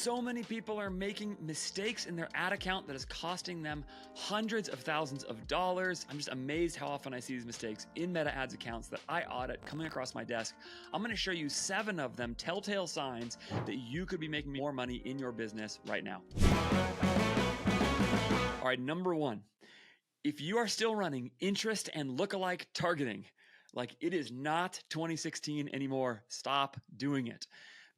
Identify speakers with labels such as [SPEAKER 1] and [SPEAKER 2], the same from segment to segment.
[SPEAKER 1] So many people are making mistakes in their ad account that is costing them hundreds of thousands of dollars. I'm just amazed how often I see these mistakes in Meta Ads accounts that I audit coming across my desk. I'm going to show you 7 of them, telltale signs that you could be making more money in your business right now. All right, number 1. If you are still running interest and lookalike targeting, like it is not 2016 anymore, stop doing it.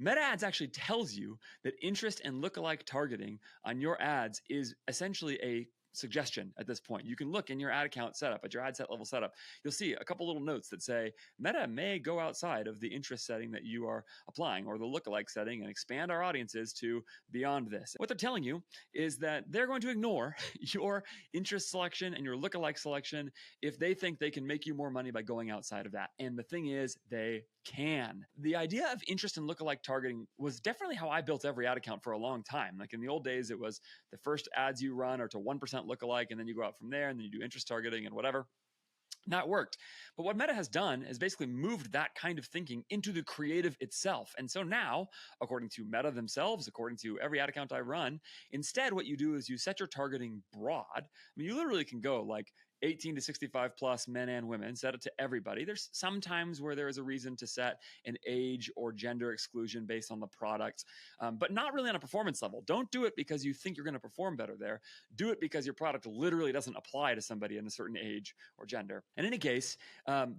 [SPEAKER 1] Meta Ads actually tells you that interest and lookalike targeting on your ads is essentially a suggestion at this point. You can look in your ad account setup, at your ad set level setup. You'll see a couple little notes that say Meta may go outside of the interest setting that you are applying or the lookalike setting and expand our audiences to beyond this. What they're telling you is that they're going to ignore your interest selection and your lookalike selection if they think they can make you more money by going outside of that. And the thing is, they can. The idea of interest and lookalike targeting was definitely how I built every ad account for a long time. Like in the old days, it was the first ads you run are to 1% lookalike, and then you go out from there, and then you do interest targeting and whatever. And that worked. But what Meta has done is basically moved that kind of thinking into the creative itself. And so now, according to Meta themselves, according to every ad account I run, instead what you do is you set your targeting broad. I mean, you literally can go like 18 to 65 plus men and women, set it to everybody. There's some times where there is a reason to set an age or gender exclusion based on the product, but not really on a performance level. Don't do it because you think you're going to perform better there. Do it because your product literally doesn't apply to somebody in a certain age or gender. In any case,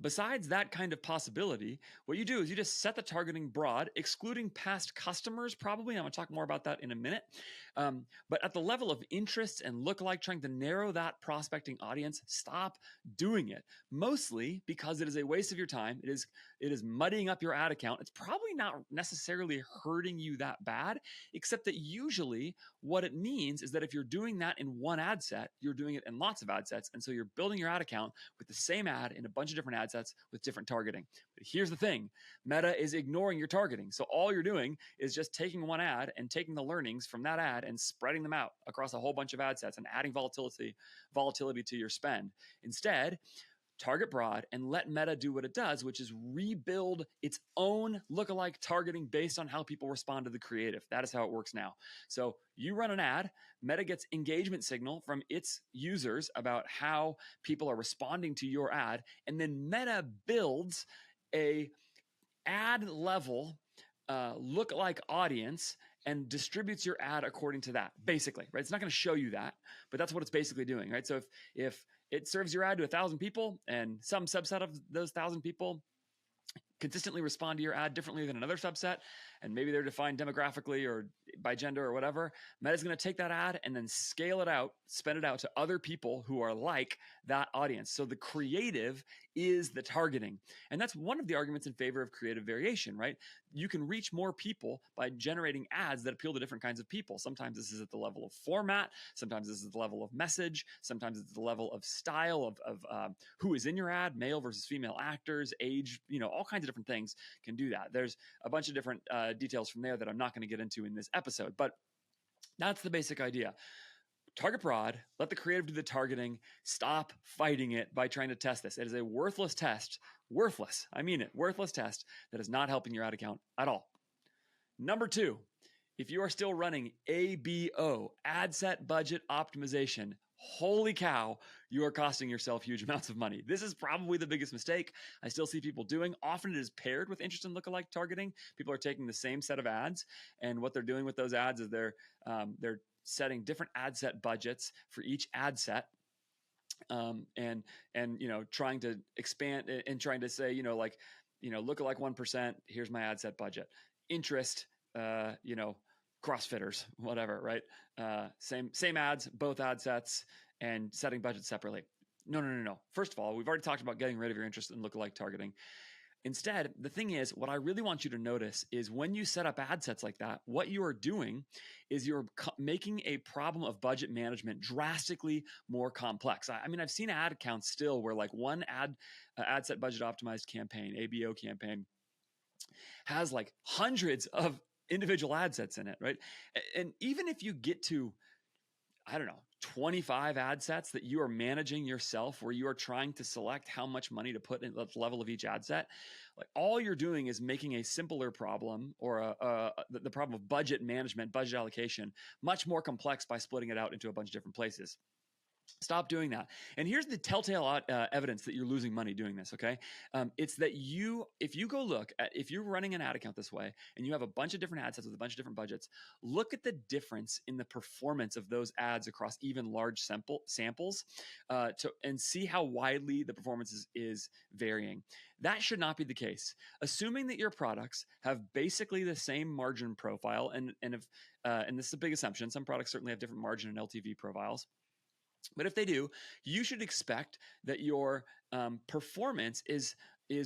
[SPEAKER 1] besides that kind of possibility, what you do is you just set the targeting broad, excluding past customers probably. I'm going to talk more about that in a minute. But at the level of interests and lookalike, trying to narrow that prospecting audience, stop doing it. Mostly because it is a waste of your time. It is muddying up your ad account. It's probably not necessarily hurting you that bad, except that usually what it means is that if you're doing that in one ad set, you're doing it in lots of ad sets. And so you're building your ad account with the same ad in a bunch of different ad sets with different targeting. But here's the thing, Meta is ignoring your targeting. So all you're doing is just taking one ad and taking the learnings from that ad and spreading them out across a whole bunch of ad sets and adding volatility to your spend. Instead, target broad and let Meta do what it does, which is rebuild its own lookalike targeting based on how people respond to the creative. That is how it works now. So you run an ad, Meta gets engagement signal from its users about how people are responding to your ad, and then Meta builds a ad level lookalike audience and distributes your ad according to that, basically, right? It's not going to show you that, but that's what it's basically doing, right? So if it serves your ad to 1,000 people and some subset of those 1,000 people consistently respond to your ad differently than another subset, and maybe they're defined demographically or by gender or whatever, Meta's going to take that ad and then scale it out, spend it out to other people who are like that audience. So the creative is the targeting. And that's one of the arguments in favor of creative variation, right? You can reach more people by generating ads that appeal to different kinds of people. Sometimes this is at the level of format. Sometimes this is at the level of message. Sometimes it's the level of style of who is in your ad, male versus female actors, age, all kinds of different things can do that. There's a bunch of different details from there that I'm not going to get into in this episode, but that's the basic idea. Target broad, let the creative do the targeting, stop fighting it by trying to test this. It is a worthless test, worthless test that is not helping your ad account at all. Number 2, if you are still running ABO, ad set budget optimization, holy cow, you are costing yourself huge amounts of money. This is probably the biggest mistake I still see people doing. Often it is paired with interest in lookalike targeting. People are taking the same set of ads, and what they're doing with those ads is they're setting different ad set budgets for each ad set. And trying to expand and trying to say, lookalike 1%, here's my ad set budget. Interest, CrossFitters, whatever, right? Same ads, both ad sets, and setting budgets separately. No. First of all, we've already talked about getting rid of your interest in lookalike targeting. Instead, the thing is, what I really want you to notice is when you set up ad sets like that, what you are doing is you're making a problem of budget management drastically more complex. I mean, I've seen ad accounts still where like one ad set budget optimized campaign, ABO campaign, has like hundreds of individual ad sets in it, right? And even if you get to, 25 ad sets that you are managing yourself, where you are trying to select how much money to put in the level of each ad set, like all you're doing is making a simpler problem, or the problem of budget management, budget allocation, much more complex by splitting it out into a bunch of different places. Stop doing that. And here's the telltale evidence that you're losing money doing this, okay? It's that if you go look at, if you're running an ad account this way and you have a bunch of different ad sets with a bunch of different budgets, look at the difference in the performance of those ads across even large samples and see how widely the performance is varying. That should not be the case. Assuming that your products have basically the same margin profile, and this is a big assumption, some products certainly have different margin and LTV profiles. But if they do, you should expect that your performance is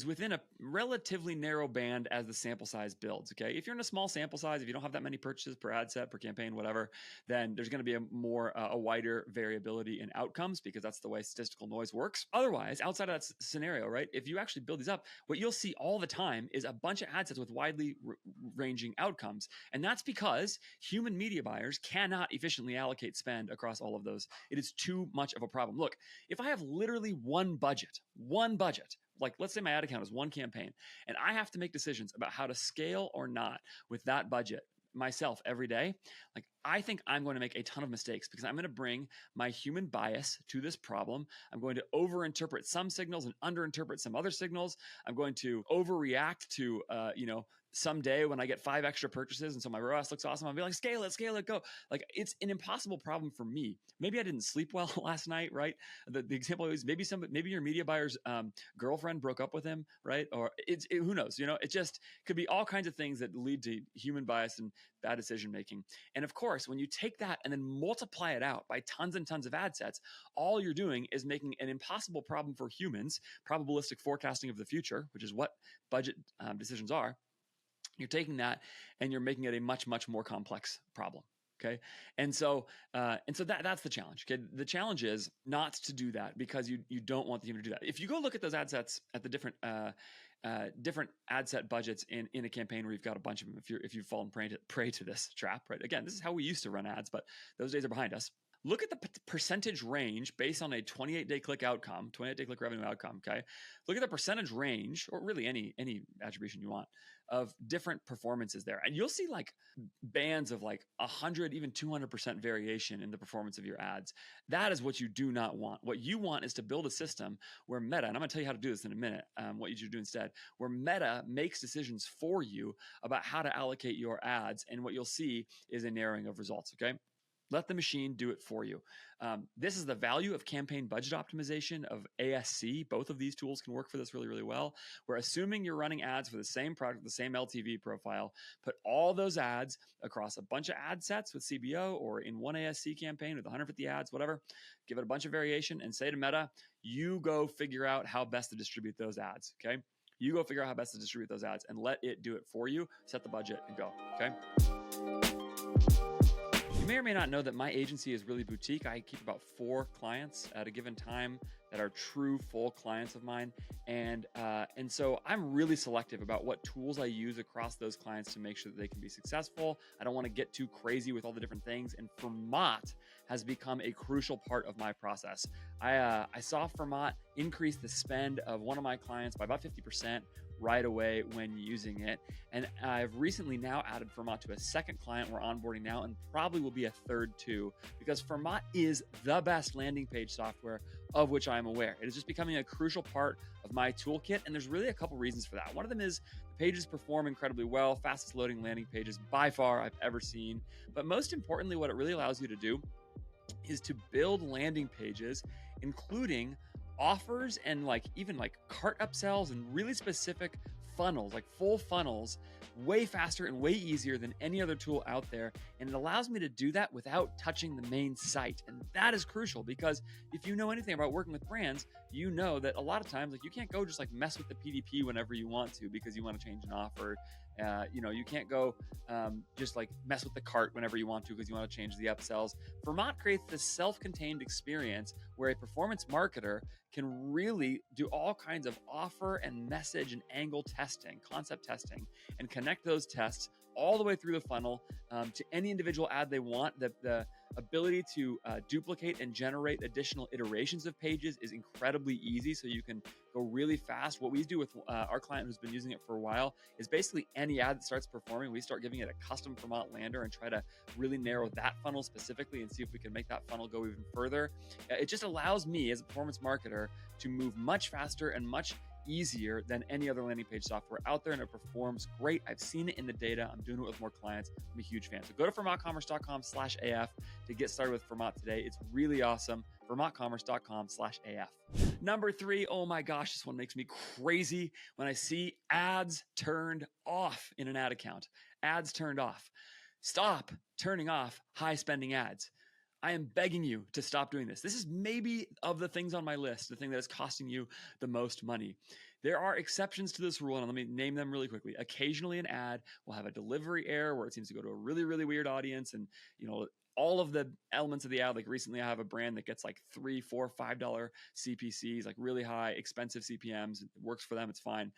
[SPEAKER 1] within a relatively narrow band as the sample size builds, okay? If you're in a small sample size, if you don't have that many purchases per ad set, per campaign, whatever, then there's gonna be a wider variability in outcomes, because that's the way statistical noise works. Otherwise, outside of that scenario, right, if you actually build these up, what you'll see all the time is a bunch of ad sets with widely ranging outcomes. And that's because human media buyers cannot efficiently allocate spend across all of those. It is too much of a problem. Look, if I have literally one budget, like let's say my ad account is one campaign, and I have to make decisions about how to scale or not with that budget myself every day, like I think I'm going to make a ton of mistakes, because I'm going to bring my human bias to this problem. I'm going to overinterpret some signals and underinterpret some other signals. I'm going to overreact to, someday when I get 5 extra purchases and so my ROAS looks awesome, I'll be like, scale it, go. Like, it's an impossible problem for me. Maybe I didn't sleep well last night, right? The example is maybe your media buyer's girlfriend broke up with him, right? Or who knows? It just could be all kinds of things that lead to human bias and bad decision making. And of course, when you take that and then multiply it out by tons and tons of ad sets, all you're doing is making an impossible problem for humans, probabilistic forecasting of the future, which is what budget decisions are. You're taking that and you're making it a much, much more complex problem. Okay. And so that's the challenge. Okay. The challenge is not to do that, because you don't want the human to do that. If you go look at those ad sets at the different ad set budgets in a campaign where you've got a bunch of them, if you've fallen prey to this trap, right? Again, this is how we used to run ads, but those days are behind us. Look at the percentage range based on a 28-day click outcome, 28-day click revenue outcome, okay? Look at the percentage range, or really any attribution you want, of different performances there. And you'll see like bands of like 100, even 200% variation in the performance of your ads. That is what you do not want. What you want is to build a system where Meta, and I'm gonna tell you how to do this in a minute, what you should do instead, where Meta makes decisions for you about how to allocate your ads. And what you'll see is a narrowing of results, okay? Let the machine do it for you. This is the value of campaign budget optimization, of ASC. Both of these tools can work for this really, really well. We're assuming you're running ads for the same product, the same LTV profile. Put all those ads across a bunch of ad sets with CBO, or in one ASC campaign with 150 ads, whatever. Give it a bunch of variation and say to Meta, you go figure out how best to distribute those ads, okay? You go figure out how best to distribute those ads and let it do it for you. Set the budget and go, okay? You may or may not know that my agency is really boutique. I keep about 4 clients at a given time that are true full clients of mine. And so I'm really selective about what tools I use across those clients to make sure that they can be successful. I don't want to get too crazy with all the different things. And FERMAT has become a crucial part of my process. I saw FERMAT increase the spend of one of my clients by about 50% right away when using it. And I've recently now added FERMAT to a second client we're onboarding now, and probably will be a third too, because FERMAT is the best landing page software of which I'm aware. It is just becoming a crucial part of my toolkit, and there's really a couple reasons for that. One of them is the pages perform incredibly well, fastest loading landing pages by far I've ever seen. But most importantly, what it really allows you to do is to build landing pages, including offers and even cart upsells and really specific funnels, like full funnels, way faster and way easier than any other tool out there. And it allows me to do that without touching the main site. And that is crucial, because if you know anything about working with brands, you know that a lot of times, you can't go just mess with the PDP whenever you want to because you want to change an offer. You can't go just mess with the cart whenever you want to because you want to change the upsells. FERMAT creates this self-contained experience where a performance marketer can really do all kinds of offer and message and angle testing, concept testing, and connect those tests all the way through the funnel to any individual ad they want. The ability to duplicate and generate additional iterations of pages is incredibly easy, so you can go really fast. What we do with our client who's been using it for a while is basically any ad that starts performing, we start giving it a custom FERMAT lander and try to really narrow that funnel specifically and see if we can make that funnel go even further. It just allows me as a performance marketer to move much faster and much easier than any other landing page software out there, and it performs great. I've seen it in the data. I'm doing it with more clients. I'm a huge fan. So go to fermatcommerce.com/AF to get started with FERMAT today. It's really awesome. fermatcommerce.com/AF. Number 3, oh my gosh, this one makes me crazy when I see ads turned off in an ad account. Ads turned off. Stop turning off high spending ads. I am begging you to stop doing this. This is maybe of the things on my list, the thing that is costing you the most money. There are exceptions to this rule, and let me name them really quickly. Occasionally an ad will have a delivery error where it seems to go to a really, really weird audience, and all of the elements of the ad. Like recently I have a brand that gets like $3, $4, $5 CPCs, like really high, expensive CPMs. It works for them. It's fine.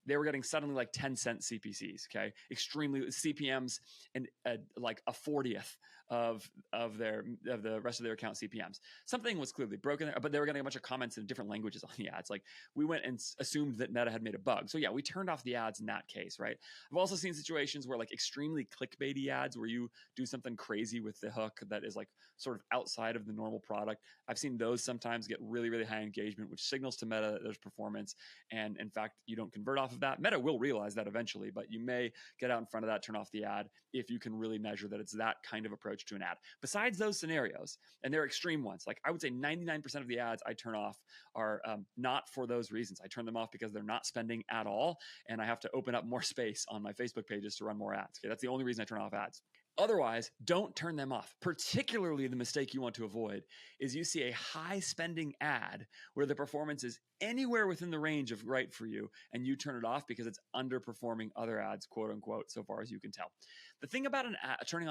[SPEAKER 1] They were getting suddenly like 10-cent CPCs. Okay. Extremely CPMs and like a 40th of the rest of their account CPMs. Something was clearly broken there, but they were getting a bunch of comments in different languages on the ads. Like we went and assumed that Meta had made a bug. So yeah, we turned off the ads in that case, right? I've also seen situations where like extremely clickbaity ads where you do something crazy with the hook that is like sort of outside of the normal product. I've seen those sometimes get really, really high engagement, which signals to Meta that there's performance. And in fact, you don't convert off of that. Meta will realize that eventually, but you may get out in front of that, turn off the ad if you can really measure that it's that kind of approach to an ad. Besides those scenarios, and they're extreme ones, like I would say 99% of the ads I turn off are not for those reasons. I turn them off because they're not spending at all, and I have to open up more space on my Facebook pages to run more ads. Okay, that's the only reason I turn off ads. Otherwise, don't turn them off. Particularly the mistake you want to avoid is you see a high spending ad where the performance is anywhere within the range of right for you, and you turn it off because it's underperforming other ads, quote unquote, so far as you can tell. The thing about an ad, turning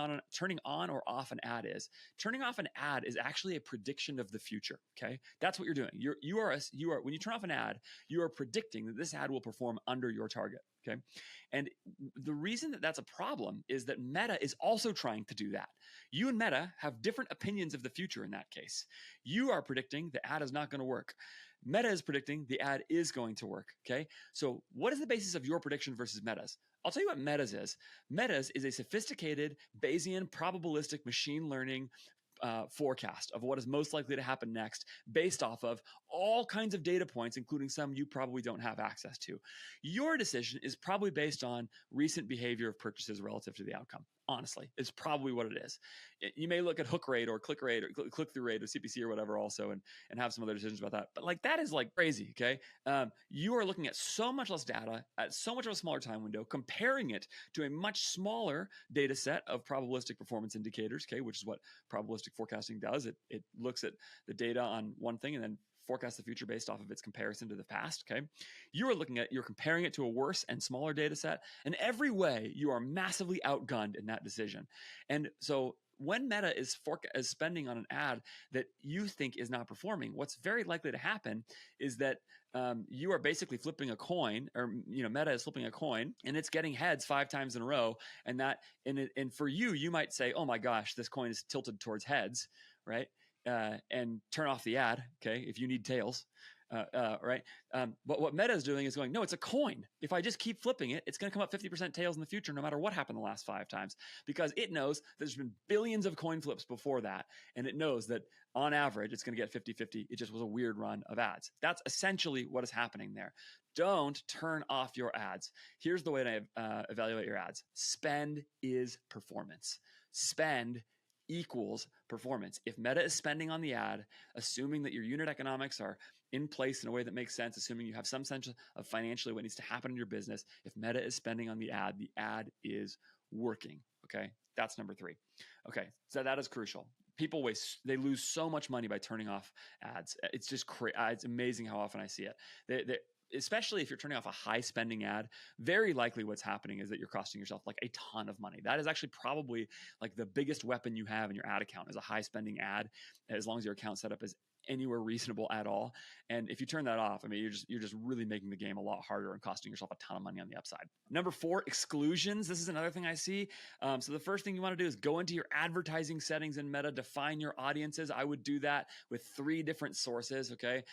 [SPEAKER 1] on or off an ad is turning off an ad is actually a prediction of the future. Okay, that's what you're doing. You are when you turn off an ad, you are predicting that this ad will perform under your target. Okay. And the reason that that's a problem is that Meta is also trying to do that. You and Meta have different opinions of the future in that case. You are predicting the ad is not going to work. Meta is predicting the ad is going to work. Okay. So what is the basis of your prediction versus Meta's? I'll tell you what Meta's is. Meta's is a sophisticated Bayesian probabilistic machine learning forecast of what is most likely to happen next based off of all kinds of data points, including some you probably don't have access to. Your decision is probably based on recent behavior of purchases relative to the outcome. Honestly, is probably what it is. You may look at hook rate or click rate or click-through rate or CPC or whatever also and have some other decisions about that. But like that is like crazy, okay? You are looking at so much less data at so much of a smaller time window, comparing it to a much smaller data set of probabilistic performance indicators, okay, which is what probabilistic forecasting does. It looks at the data on one thing and then forecast the future based off of its comparison to the past. Okay. You're comparing it to a worse and smaller data set. In every way, you are massively outgunned in that decision. And so when Meta is spending on an ad that you think is not performing, what's very likely to happen is that you are basically flipping a coin, or Meta is flipping a coin, and it's getting heads 5 times in a row. And for you might say, "Oh my gosh, this coin is tilted towards heads," right? And turn off the ad, okay, if you need tails, right? But what Meta is doing is going, no, it's a coin. If I just keep flipping it, it's going to come up 50% tails in the future, no matter what happened the last 5 times, because it knows that there's been billions of coin flips before that, and it knows that on average, it's going to get 50-50. It just was a weird run of ads. That's essentially what is happening there. Don't turn off your ads. Here's the way to evaluate your ads. Spend is performance. Spend equals performance. If Meta is spending on the ad, assuming that your unit economics are in place in a way that makes sense, assuming you have some sense of financially what needs to happen in your business, if Meta is spending on the ad is working. Okay. That's number 3. Okay. So that is crucial. People they lose so much money by turning off ads. It's just it's amazing how often I see it. Especially if you're turning off a high spending ad, very likely what's happening is that you're costing yourself like a ton of money. That is actually probably like the biggest weapon you have in your ad account is a high spending ad, as long as your account set up as anywhere reasonable at all. And if you turn that off, I mean, you're just really making the game a lot harder and costing yourself a ton of money on the upside. Number 4, exclusions. This is another thing I see. So the first thing you want to do is go into your advertising settings in Meta, define your audiences. I would do that with 3 different sources. Okay.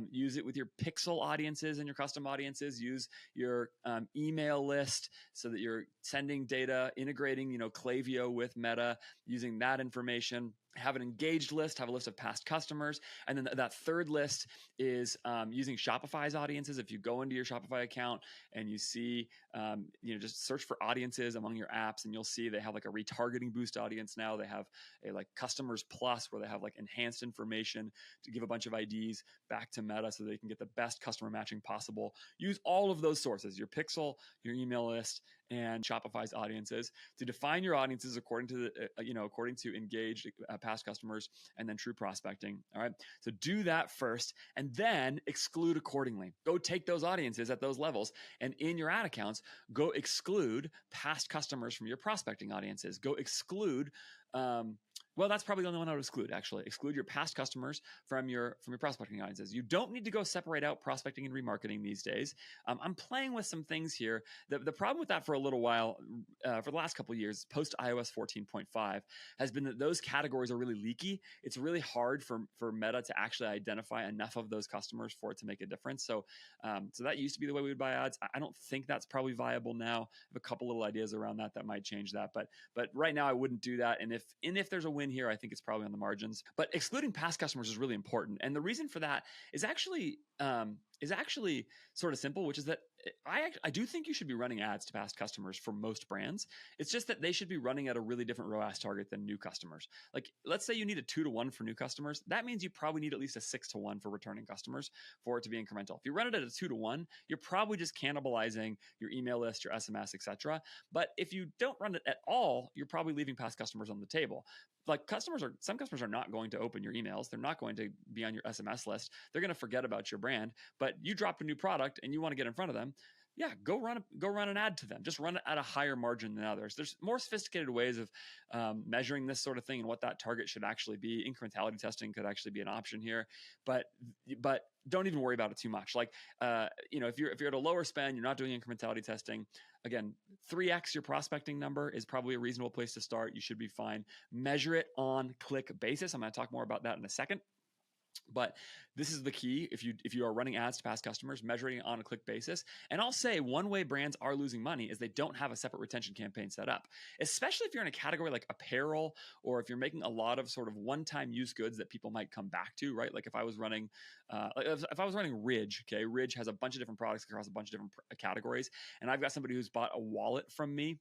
[SPEAKER 1] Use it with your pixel audiences and your custom audiences. Use your email list so that you're sending data, integrating, Klaviyo with Meta, using that information. Have an engaged list, have a list of past customers. And then that third list is using Shopify's audiences. If you go into your Shopify account and you see, just search for audiences among your apps, and you'll see they have like a retargeting boost audience now. They have a like customers plus, where they have like enhanced information to give a bunch of IDs back to Meta so they can get the best customer matching possible. Use all of those sources, your pixel, your email list, and Shopify's audiences, to define your audiences according to according to engaged past customers and then true prospecting. All right. So do that first and then exclude accordingly. Go take those audiences at those levels, and in your ad accounts, go exclude past customers from your prospecting audiences. Go exclude well, that's probably the only one I would exclude, actually. Exclude your past customers from your prospecting audiences. You don't need to go separate out prospecting and remarketing these days. I'm playing with some things here. The problem with that for a little while, for the last couple of years, post iOS 14.5, has been that those categories are really leaky. It's really hard for Meta to actually identify enough of those customers for it to make a difference. So that used to be the way we would buy ads. I don't think that's probably viable now. I have a couple little ideas around that might change that. But right now I wouldn't do that. And if there's a win here, I think it's probably on the margins. But excluding past customers is really important. And the reason for that is actually sort of simple, which is that I do think you should be running ads to past customers for most brands. It's just that they should be running at a really different ROAS target than new customers. Like, let's say you need a 2-to-1 for new customers. That means you probably need at least a 6-to-1 for returning customers for it to be incremental. If you run it at a 2-to-1, you're probably just cannibalizing your email list, your SMS, etc. But if you don't run it at all, you're probably leaving past customers on the table. Like, some customers are not going to open your emails. They're not going to be on your SMS list. They're going to forget about your brand. But you dropped a new product and you want to get in front of them. Yeah, go run an ad to them. Just run it at a higher margin than others. There's more sophisticated ways of measuring this sort of thing and what that target should actually be. Incrementality testing could actually be an option here, but don't even worry about it too much. Like, if you're at a lower spend, you're not doing incrementality testing. Again, 3x your prospecting number is probably a reasonable place to start. You should be fine. Measure it on click basis. I'm going to talk more about that in a second. But this is the key. If you are running ads to past customers, measuring it on a click basis. And I'll say one way brands are losing money is they don't have a separate retention campaign set up, especially if you're in a category like apparel, or if you're making a lot of sort of one-time use goods that people might come back to, right? Like if I was running Ridge, okay, Ridge has a bunch of different products across a bunch of different categories, and I've got somebody who's bought a wallet from me.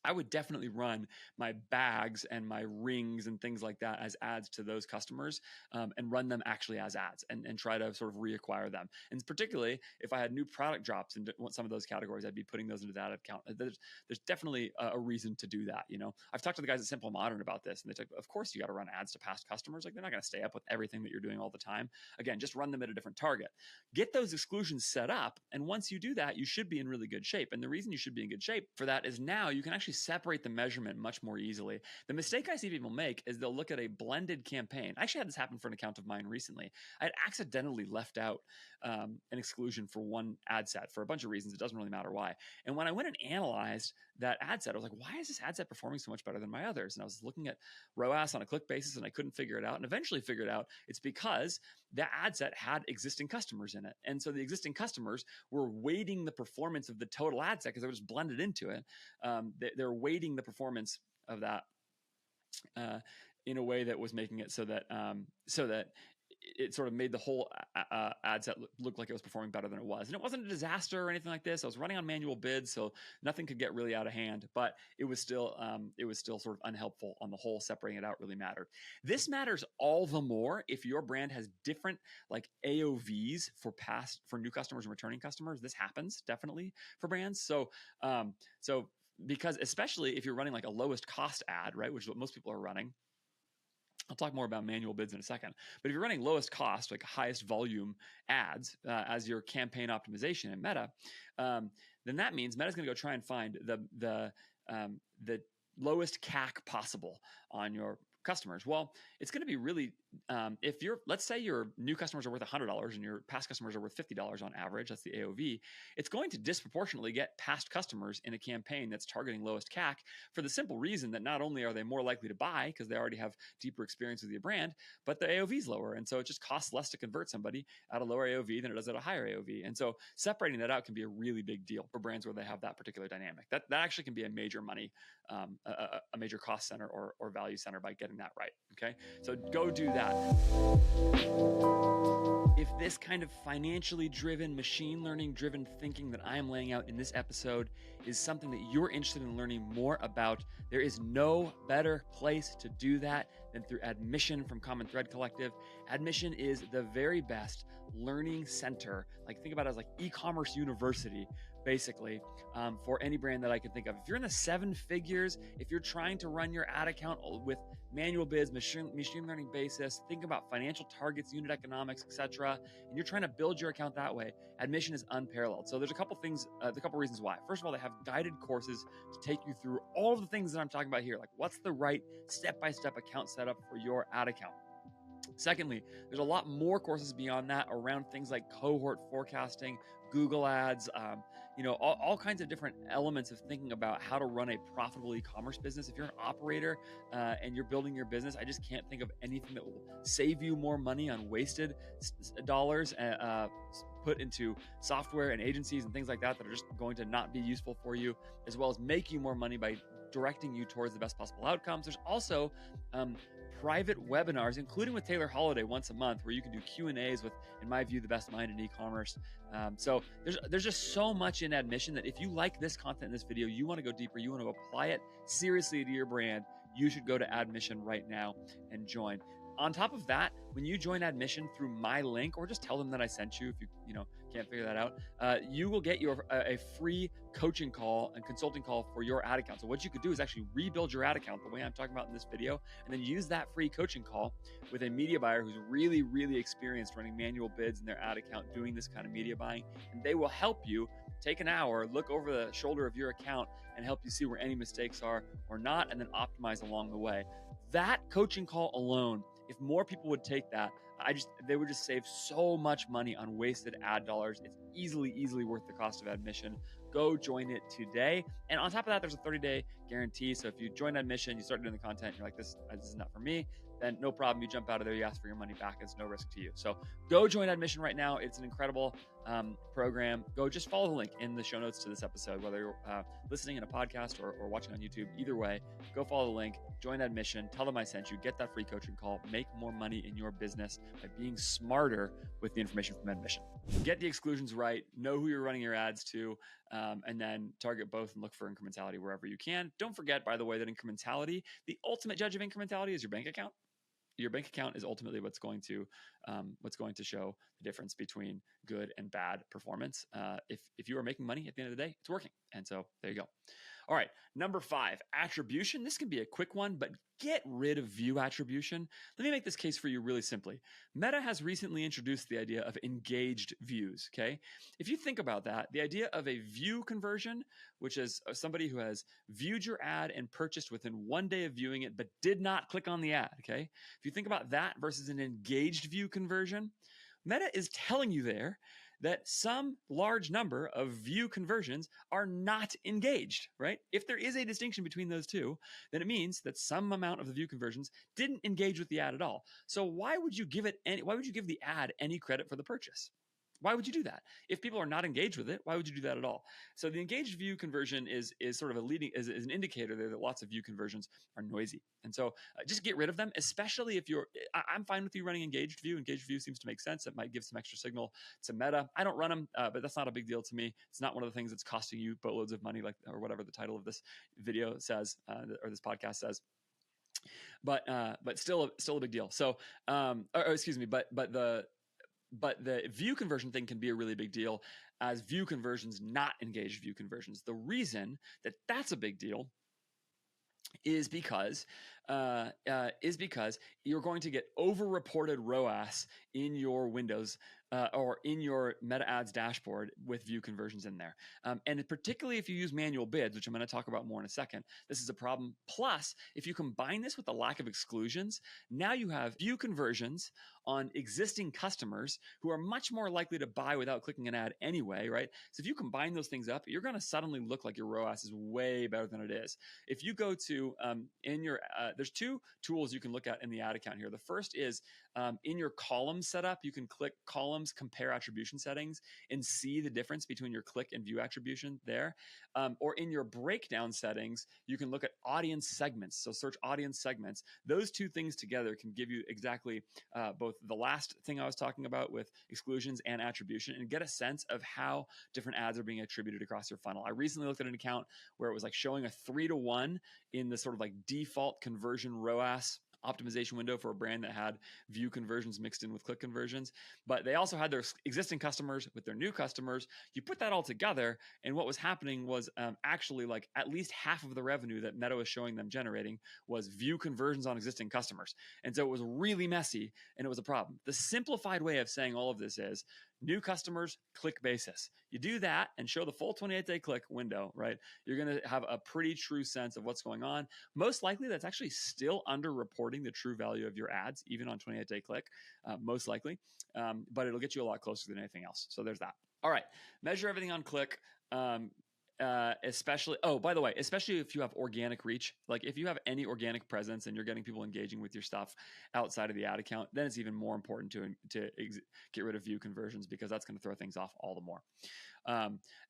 [SPEAKER 1] I would definitely run my bags and my rings and things like that as ads to those customers, and run them actually as ads and try to sort of reacquire them. And particularly if I had new product drops in some of those categories, I'd be putting those into that account. There's definitely a reason to do that. I've talked to the guys at Simple Modern about this, and they talk, of course you got to run ads to past customers. Like, they're not going to stay up with everything that you're doing all the time. Again, just run them at a different target. Get those exclusions set up. And once you do that, you should be in really good shape. And the reason you should be in good shape for that is now you can actually separate the measurement much more easily. The mistake I see people make is they'll look at a blended campaign. I actually had this happen for an account of mine recently. I had accidentally left out an exclusion for one ad set for a bunch of reasons. It doesn't really matter why. And when I went and analyzed that ad set, I was like, why is this ad set performing so much better than my others? And I was looking at ROAS on a click basis, and I couldn't figure it out, and eventually figured out it's because that ad set had existing customers in it. And so the existing customers were weighting the performance of the total ad set because they were just blended into it. They're weighting the performance of that in a way that was making it so that it sort of made the whole ad set look like it was performing better than it was. And it wasn't a disaster or anything like this. I was running on manual bids, so nothing could get really out of hand, but it was still sort of unhelpful on the whole. Separating it out really mattered. This matters all the more if your brand has different like AOVs for new customers and returning customers. This happens definitely for brands. So because especially if you're running like a lowest cost ad, right, which is what most people are running. I'll talk more about manual bids in a second. But if you're running lowest cost, like highest volume ads as your campaign optimization in Meta, then that means Meta's going to go try and find the lowest CAC possible on your customers? Well, it's going to be really, if let's say your new customers are worth $100 and your past customers are worth $50 on average, that's the AOV, it's going to disproportionately get past customers in a campaign that's targeting lowest CAC, for the simple reason that not only are they more likely to buy because they already have deeper experience with your brand, but the AOV is lower. And so it just costs less to convert somebody at a lower AOV than it does at a higher AOV. And so separating that out can be a really big deal for brands where they have that particular dynamic. That actually can be a major money, a major cost center or value center by getting that right. Okay. So go do that. If this kind of financially driven, machine learning driven thinking that I am laying out in this episode is something that you're interested in learning more about, there is no better place to do that than through Admission from Common Thread Collective. Admission is the very best learning center. Like, think about it as like e-commerce university, basically, for any brand that I can think of. If you're in the 7 figures, if you're trying to run your ad account with manual bids, machine learning basis, think about financial targets, unit economics, etc., and you're trying to build your account that way, Admission is unparalleled. So there's a couple things, a couple reasons why. First of all, they have guided courses to take you through all of the things that I'm talking about here, like what's the right step-by-step account setup for your ad account. Secondly, there's a lot more courses beyond that around things like cohort forecasting, Google Ads, all kinds of different elements of thinking about how to run a profitable e-commerce business. If you're an operator and you're building your business, I just can't think of anything that will save you more money on wasted dollars put into software and agencies and things like that are just going to not be useful for you, as well as make you more money by directing you towards the best possible outcomes. There's also private webinars, including with Taylor Holiday once a month, where you can do Q&As with, in my view, the best mind in e-commerce. So there's just so much in Admission that if you like this content in this video, you want to go deeper, you want to apply it seriously to your brand, you should go to Admission right now and join. On top of that, when you join Admission through my link, or just tell them that I sent you, if you can't figure that out, you will get a free coaching call and consulting call for your ad account. So what you could do is actually rebuild your ad account the way I'm talking about in this video, and then use that free coaching call with a media buyer who's really, really experienced running manual bids in their ad account, doing this kind of media buying, and they will help you take an hour, look over the shoulder of your account, and help you see where any mistakes are or not, and then optimize along the way. That coaching call alone, if more people would take that, they would just save so much money on wasted ad dollars. It's easily worth the cost of Admission. Go join it today. And on top of that, there's a 30-day guarantee. So if you join Admission, you start doing the content, you're like, this is not for me, then no problem. You jump out of there, you ask for your money back. It's no risk to you. So go join Admission right now. It's an incredible program. Go just follow the link in the show notes to this episode, whether you're listening in a podcast or watching on YouTube. Either way, go follow the link, join Admission, tell them I sent you, get that free coaching call, make more money in your business by being smarter with the information from Admission. Get the exclusions right, know who you're running your ads to, and then target both and look for incrementality wherever you can. Don't forget, by the way, that incrementality, the ultimate judge of incrementality is your bank account. Your bank account is ultimately what's going to show the difference between good and bad performance. If you are making money at the end of the day, it's working. And so there you go. All right, number 5, attribution. This can be a quick one, but get rid of view attribution. Let me make this case for you really simply. Meta has recently introduced the idea of engaged views, okay? If you think about that, the idea of a view conversion, which is somebody who has viewed your ad and purchased within 1 day of viewing it, but did not click on the ad, okay? If you think about that versus an engaged view conversion, Meta is telling you there that some large number of view conversions are not engaged, right? If there is a distinction between those two, then it means that some amount of the view conversions didn't engage with the ad at all. So why would you give the ad any credit for the purchase? Why would you do that? If people are not engaged with it, why would you do that at all? So the engaged view conversion is sort of is an indicator there that lots of view conversions are noisy. And so just get rid of them, especially if I'm fine with you running engaged view. Engaged view seems to make sense. It might give some extra signal to Meta. I don't run them, but that's not a big deal to me. It's not one of the things that's costing you boatloads of money, or whatever the title of this video says, or this podcast says. But still a big deal. So, but the view conversion thing can be a really big deal as view conversions, not engaged view conversions. The reason that that's a big deal is because you're going to get over-reported ROAS in your windows or in your Meta Ads dashboard with view conversions in there. And particularly if you use manual bids, which I'm going to talk about more in a second, this is a problem. Plus, if you combine this with the lack of exclusions, now you have view conversions on existing customers who are much more likely to buy without clicking an ad anyway, right? So if you combine those things up, you're going to suddenly look like your ROAS is way better than it is. If you go to there's two tools you can look at in the ad account here. The first is in your column setup, you can click columns, compare attribution settings, and see the difference between your click and view attribution there. Or in your breakdown settings, you can look at audience segments. So search audience segments. Those two things together can give you exactly both the last thing I was talking about with exclusions and attribution, and get a sense of how different ads are being attributed across your funnel. I recently looked at an account where it was like showing a 3-to-1 in the sort of like default conversion ROAS optimization window for a brand that had view conversions mixed in with click conversions, but they also had their existing customers with their new customers. You put that all together, and what was happening was actually like at least half of the revenue that Meta was showing them generating was view conversions on existing customers. And so it was really messy, and it was a problem. The simplified way of saying all of this is new customers, click basis. You do that and show the full 28-day click window, right? You're going to have a pretty true sense of what's going on. Most likely, that's actually still underreporting the true value of your ads, even on 28-day click, most likely. But it'll get you a lot closer than anything else. So there's that. All right, measure everything on click. Especially if you have organic reach, like if you have any organic presence and you're getting people engaging with your stuff outside of the ad account, then it's even more important to get rid of view conversions, because that's going to throw things off all the more.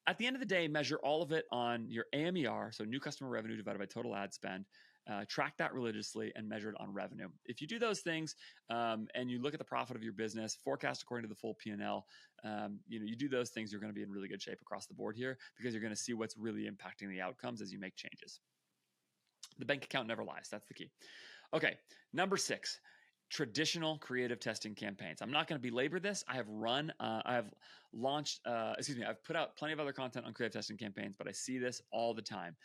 [SPEAKER 1] At the end of the day, measure all of it on your AMER, so new customer revenue divided by total ad spend. Track that religiously and measure it on revenue. If you do those things and you look at the profit of your business, forecast according to the full P&L, you do those things, you're going to be in really good shape across the board here, because you're going to see what's really impacting the outcomes as you make changes. The bank account never lies. That's the key. Okay, number 6. Traditional creative testing campaigns. I'm not going to belabor this. I've put out plenty of other content on creative testing campaigns, but I see this all the time.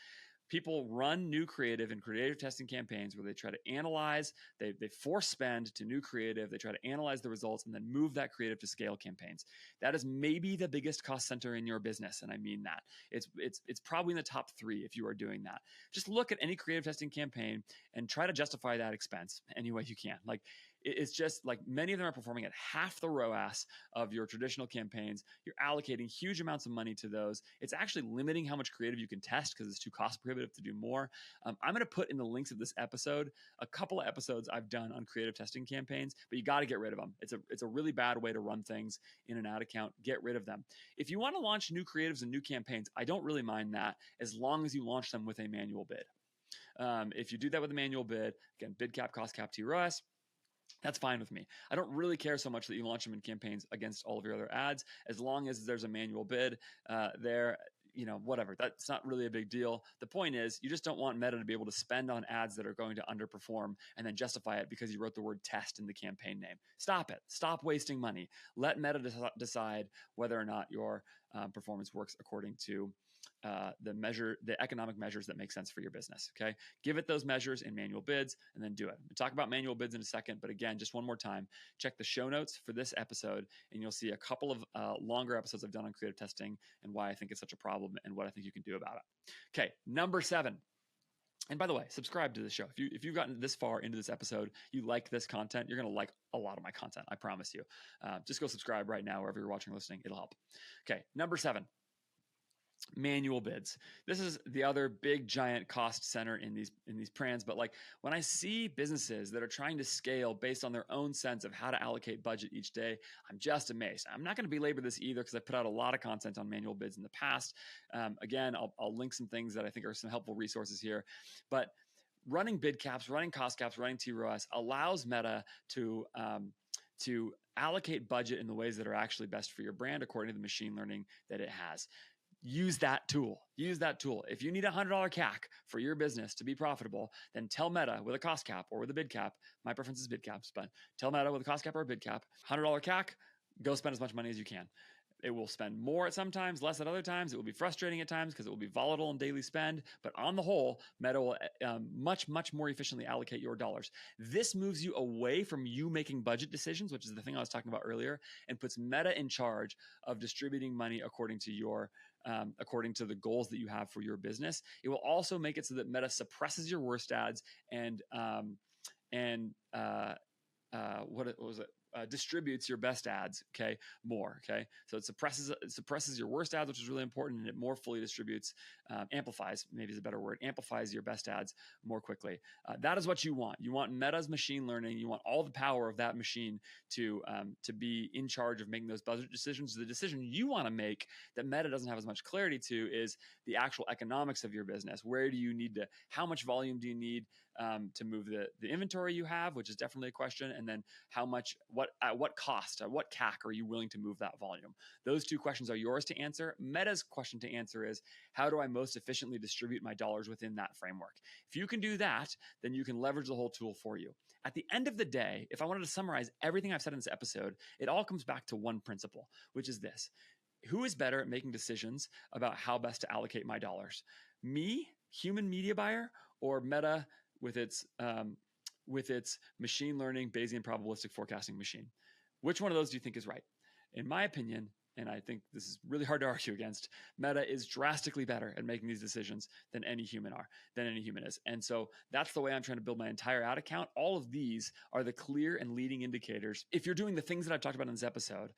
[SPEAKER 1] People run new creative and creative testing campaigns where they try to analyze, they force spend to new creative, they try to analyze the results and then move that creative to scale campaigns. That is maybe the biggest cost center in your business, and I mean that. It's probably in the top 3 if you are doing that. Just look at any creative testing campaign and try to justify that expense any way you can. Like, it's just like many of them are performing at half the ROAS of your traditional campaigns. You're allocating huge amounts of money to those. It's actually limiting how much creative you can test because it's too cost prohibitive to do more. I'm going to put in the links of this episode a couple of episodes I've done on creative testing campaigns, but you got to get rid of them. It's a really bad way to run things in an ad account. Get rid of them. If you want to launch new creatives and new campaigns, I don't really mind that, as long as you launch them with a manual bid. If you do that with a manual bid, again, bid cap, cost cap, TROS, that's fine with me. I don't really care so much that you launch them in campaigns against all of your other ads, as long as there's a manual bid there, whatever. That's not really a big deal. The point is, you just don't want Meta to be able to spend on ads that are going to underperform and then justify it because you wrote the word test in the campaign name. Stop it. Stop wasting money. Let Meta decide whether or not your performance works according to the economic measures that make sense for your business. Okay. Give it those measures in manual bids and then do it. We'll talk about manual bids in a second, but again, just one more time, check the show notes for this episode and you'll see a couple of longer episodes I've done on creative testing and why I think it's such a problem and what I think you can do about it. Okay. Number 7. And by the way, subscribe to the show. If you've gotten this far into this episode, you like this content, you're going to like a lot of my content. I promise you. Just go subscribe right now, wherever you're watching or listening. It'll help. Okay. Number 7. Manual bids. This is the other big giant cost center in these plans. But like when I see businesses that are trying to scale based on their own sense of how to allocate budget each day, I'm just amazed. I'm not going to belabor this either because I've put out a lot of content on manual bids in the past. Again, I'll link some things that I think are some helpful resources here. But running bid caps, running cost caps, running TROS allows Meta to allocate budget in the ways that are actually best for your brand according to the machine learning that it has. Use that tool. If you need a $100 CAC for your business to be profitable, then tell Meta with a cost cap or with a bid cap. My preference is bid caps, but tell Meta with a cost cap or a bid cap, $100 CAC, go spend as much money as you can. It will spend more at some times, less at other times. It will be frustrating at times because it will be volatile in daily spend. But on the whole, Meta will much more efficiently allocate your dollars. This moves you away from you making budget decisions, which is the thing I was talking about earlier, and puts Meta in charge of distributing money according to the goals that you have for your business. It will also make it so that Meta suppresses your worst ads and distributes your best ads, okay, more, okay? So it suppresses your worst ads, which is really important, and it more fully distributes, amplifies, maybe is a better word, amplifies your best ads more quickly. That is what you want. You want Meta's machine learning. You want all the power of that machine to be in charge of making those budget decisions. The decision you want to make that Meta doesn't have as much clarity to is the actual economics of your business. Where do you need to, how much volume do you need to move the inventory you have, which is definitely a question, and then at what cost, at what CAC are you willing to move that volume? Those two questions are yours to answer. Meta's question to answer is, how do I most efficiently distribute my dollars within that framework? If you can do that, then you can leverage the whole tool for you. At the end of the day, if I wanted to summarize everything I've said in this episode, it all comes back to one principle, which is this: who is better at making decisions about how best to allocate my dollars? Me, human media buyer, or Meta with its machine learning Bayesian probabilistic forecasting machine? Which one of those do you think is right? In my opinion, and I think this is really hard to argue against, Meta is drastically better at making these decisions than any human is. And so that's the way I'm trying to build my entire ad account. All of these are the clear and leading indicators. If you're doing the things that I've talked about in this episode,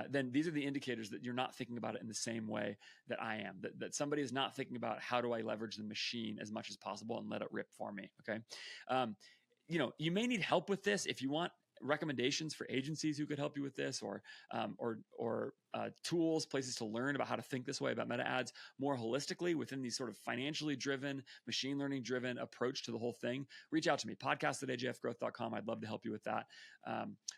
[SPEAKER 1] then these are the indicators that you're not thinking about it in the same way that I am, that somebody is not thinking about how do I leverage the machine as much as possible and let it rip for me, okay? You may need help with this. If you want recommendations for agencies who could help you with this, or tools, places to learn about how to think this way about meta ads more holistically within these sort of financially driven, machine learning driven approach to the whole thing, reach out to me, podcast@ajfgrowth.com. I'd love to help you with that.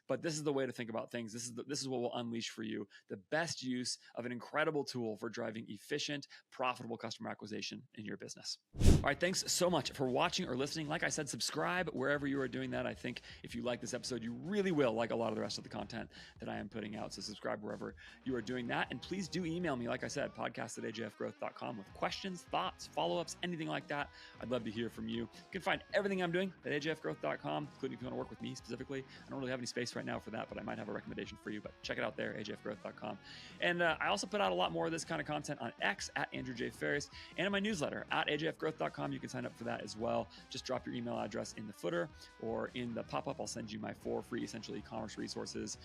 [SPEAKER 1] But this is the way to think about things. This is what will unleash for you the best use of an incredible tool for driving efficient, profitable customer acquisition in your business. All right, thanks so much for watching or listening. Like I said, subscribe wherever you are doing that. I think if you like this episode, you really will like a lot of the rest of the content that I am putting out. So subscribe wherever you are doing that. And please do email me, like I said, podcast@ajfgrowth.com with questions, thoughts, follow-ups, anything like that. I'd love to hear from you. You can find everything I'm doing at ajfgrowth.com, including if you want to work with me specifically. I don't really have any space right now for that, but I might have a recommendation for you. But check it out there, ajfgrowth.com. And I also put out a lot more of this kind of content on X @AndrewJFerris, and in my newsletter at ajfgrowth.com. You can sign up for that as well. Just drop your email address in the footer or in the pop-up. I'll send you my 4 free essential e-commerce resources,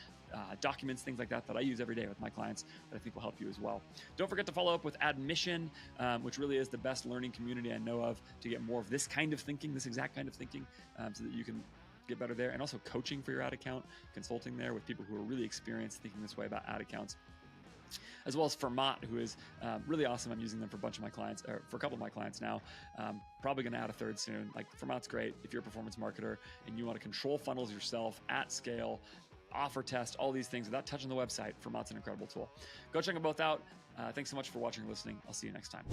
[SPEAKER 1] documents, things like that I use every day with my clients that I think will help you as well. Don't forget to follow up with Admission, which really is the best learning community I know of to get more of this kind of thinking, this exact kind of thinking, so that you can get better there. And also coaching for your ad account, consulting there with people who are really experienced thinking this way about ad accounts, as well as FERMAT, who is really awesome. I'm using them for a bunch of my clients, or for a couple of my clients now. Probably going to add a third soon. Like, FERMAT's great if you're a performance marketer and you want to control funnels yourself at scale, offer test, all these things without touching the website. FERMAT's an incredible tool. Go check them both out. Thanks so much for watching and listening. I'll see you next time.